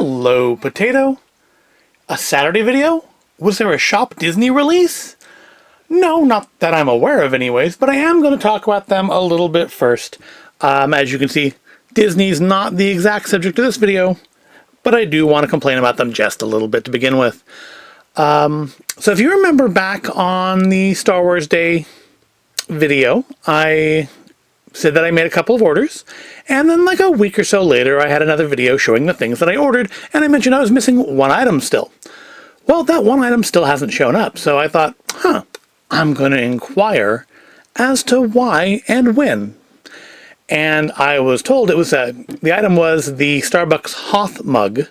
Hello, Potato. A Saturday video? Was there a Shop Disney release? No, not that I'm aware of anyways, but I am going to talk about them a little bit first. As you can see, Disney's not the exact subject of this video, but I do want to complain about them just a little bit to begin with. So if you remember back on the Star Wars Day video, I said that I made a couple of orders, and then like a week or so later I had another video showing the things that I ordered, and I mentioned I was missing one item still. Well, that one item still hasn't shown up, so I thought, I'm going to inquire as to why and when. And I was told it was the item was the Starbucks Hoth mug,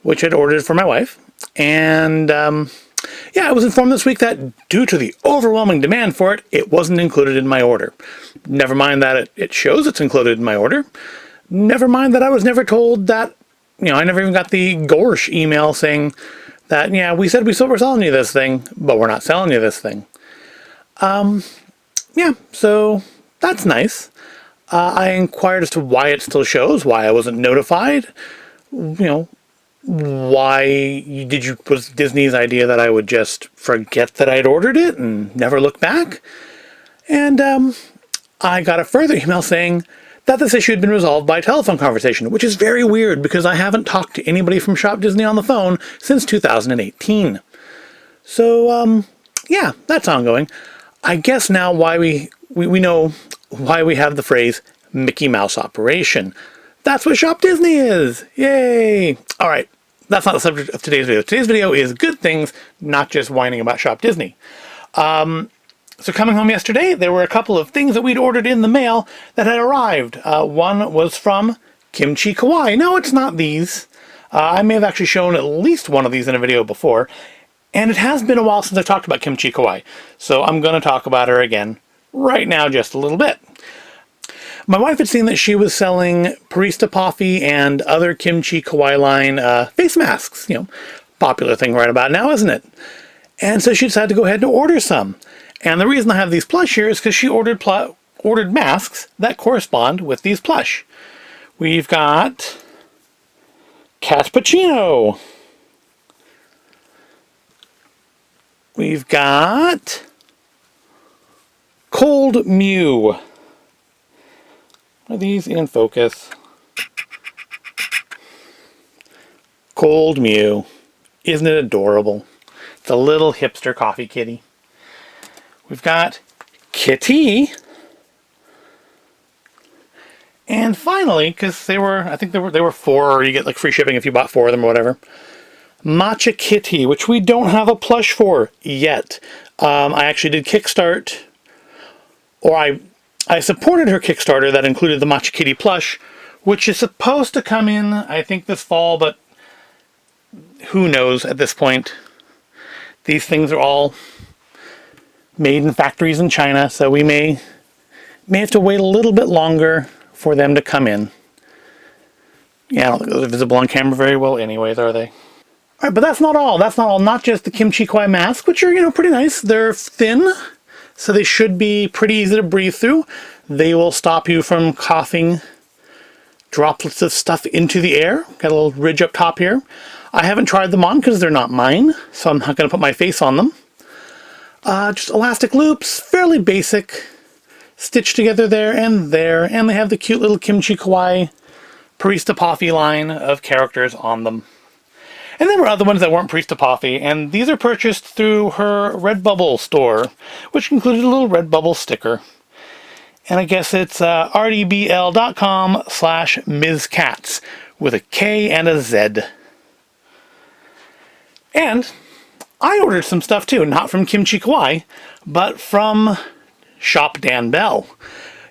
which I'd ordered for my wife, and yeah, I was informed this week that due to the overwhelming demand for it, it wasn't included in my order. Never mind that it shows it's included in my order. Never mind that I was never told that, I never even got the Gorsh email saying that, yeah, we said we're selling you this thing, but we're not selling you this thing. Yeah, so that's nice. I inquired as to why it still shows, why I wasn't notified, was Disney's idea that I would just forget that I'd ordered it and never look back? And I got a further email saying that this issue had been resolved by telephone conversation, which is very weird because I haven't talked to anybody from Shop Disney on the phone since 2018. So, yeah, that's ongoing. I guess now why we know why we have the phrase Mickey Mouse operation. That's what Shop Disney is! Yay! Alright, that's not the subject of today's video. Today's video is good things, not just whining about Shop Disney. So coming home yesterday, there were a couple of things that we'd ordered in the mail that had arrived. One was from Kimchi Kawaii. No, it's not these. I may have actually shown at least one of these in a video before. And it has been a while since I've talked about Kimchi Kawaii. So I'm going to talk about her again right now just a little bit. My wife had seen that she was selling Parista Poffy and other Kimchi Kawaii line face masks. Popular thing right about now, isn't it? And so she decided to go ahead and order some. And the reason I have these plush here is because she ordered masks that correspond with these plush. We've got Cat Pacino. We've got Cold Mew. Are these in focus? Cold Mew. Isn't it adorable? It's a little hipster coffee kitty. We've got Kitty. And finally, because I think they were 4, or you get like free shipping if you bought 4 of them or whatever. Matcha Kitty, which we don't have a plush for yet. I actually did Kickstart, or I supported her Kickstarter that included the Matcha Kitty plush, which is supposed to come in, I think, this fall, but who knows at this point. These things are all made in factories in China, so we may have to wait a little bit longer for them to come in. Yeah, I don't think those are visible on camera very well anyways, are they? Alright, but that's not all. That's not all. Not just the Kimchi Kawaii masks, which are, pretty nice. They're thin, so they should be pretty easy to breathe through. They will stop you from coughing droplets of stuff into the air. Got a little ridge up top here. I haven't tried them on because they're not mine, so I'm not going to put my face on them. Just elastic loops, fairly basic, stitched together there, and they have the cute little Kimchi Kawaii Parista Poffy line of characters on them. And there were other ones that weren't Parista Poffy, and these are purchased through her Redbubble store, which included a little Redbubble sticker. And I guess it's rdbl.com/MsCats with a K and a Z. And I ordered some stuff too, not from Kimchi Kawaii, but from Shop Dan Bell.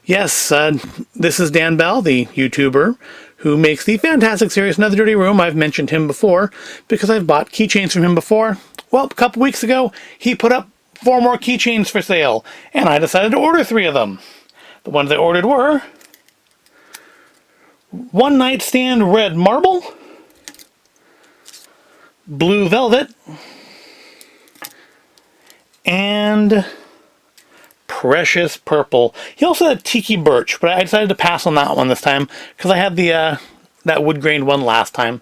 Yes, this is Dan Bell, the YouTuber who makes the fantastic series Another Dirty Room. I've mentioned him before because I've bought keychains from him before. Well, a couple weeks ago, he put up 4 more keychains for sale, and I decided to order 3 of them. The ones I ordered were One Night Stand Red Marble, Blue Velvet, and Precious Purple. He also had Tiki Birch, but I decided to pass on that one this time because I had the that wood grained one last time.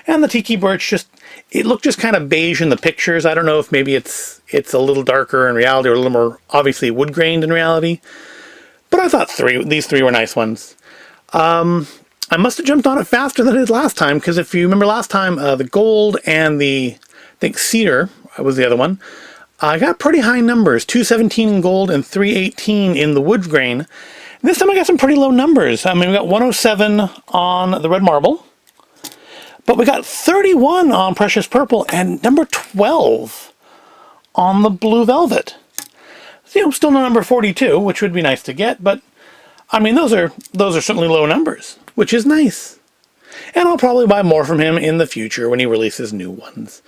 And the Tiki Birch it looked just kind of beige in the pictures. I don't know if maybe it's a little darker in reality or a little more obviously wood grained in reality. But I thought these three were nice ones. I must have jumped on it faster than I did last time, because if you remember last time, the gold and I think cedar was the other one, I got pretty high numbers, 217 in gold and 318 in the wood grain. And this time I got some pretty low numbers. I mean, we got 107 on the red marble, but we got 31 on precious purple and number 12 on the blue velvet. So, still no number 42, which would be nice to get, but I mean, those are certainly low numbers, which is nice. And I'll probably buy more from him in the future when he releases new ones.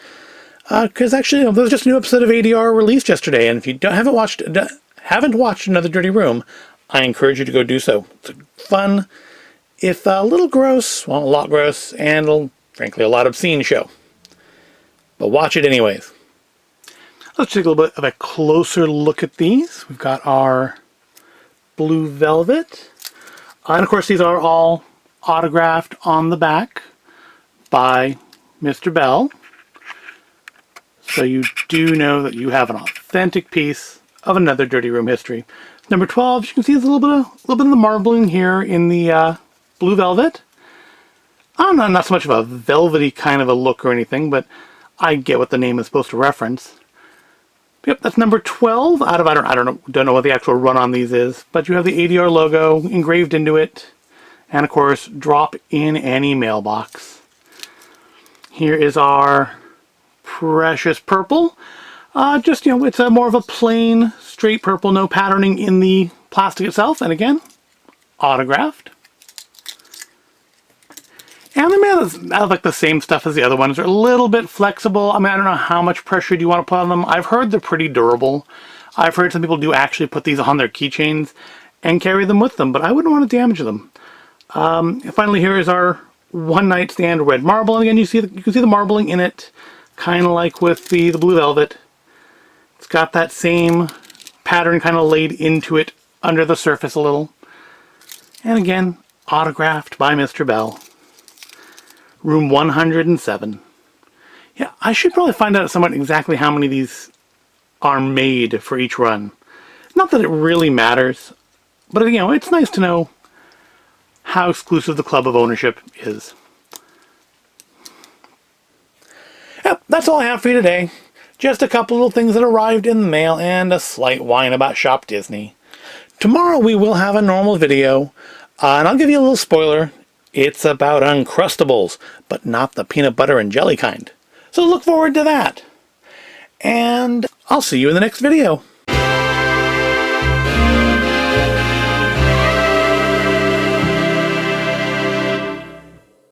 Because actually, there was just a new episode of ADR released yesterday, and if you haven't watched Another Dirty Room, I encourage you to go do so. It's a fun, if a little gross, well, a lot gross, and frankly a lot obscene show. But watch it anyways. Let's take a little bit of a closer look at these. We've got our blue velvet. And of course, these are all autographed on the back by Mr. Bell. So you do know that you have an authentic piece of Another Dirty Room history. Number 12, as you can see, there's a little bit of the marbling here in the blue velvet. I don't know, not so much of a velvety kind of a look or anything, but I get what the name is supposed to reference. Yep, that's number 12 out of, I don't know what the actual run on these is, but you have the ADR logo engraved into it, and of course, drop in any mailbox. Here is our precious purple. It's more of a plain, straight purple, no patterning in the plastic itself, and again, autographed. And they're made out of like the same stuff as the other ones. They're a little bit flexible. I mean, I don't know how much pressure do you want to put on them. I've heard they're pretty durable. I've heard some people do actually put these on their keychains and carry them with them, but I wouldn't want to damage them. Finally, here is our one night stand red marble. And again, you can see the marbling in it, kind of like with the blue velvet. It's got that same pattern kind of laid into it under the surface a little. And again, autographed by Mr. Bell. Room 107. Yeah, I should probably find out at some point exactly how many of these are made for each run. Not that it really matters, but it's nice to know how exclusive the club of ownership is. Yep, that's all I have for you today. Just a couple little things that arrived in the mail and a slight whine about Shop Disney. Tomorrow we will have a normal video, and I'll give you a little spoiler. It's about Uncrustables, but not the peanut butter and jelly kind. So look forward to that. And I'll see you in the next video.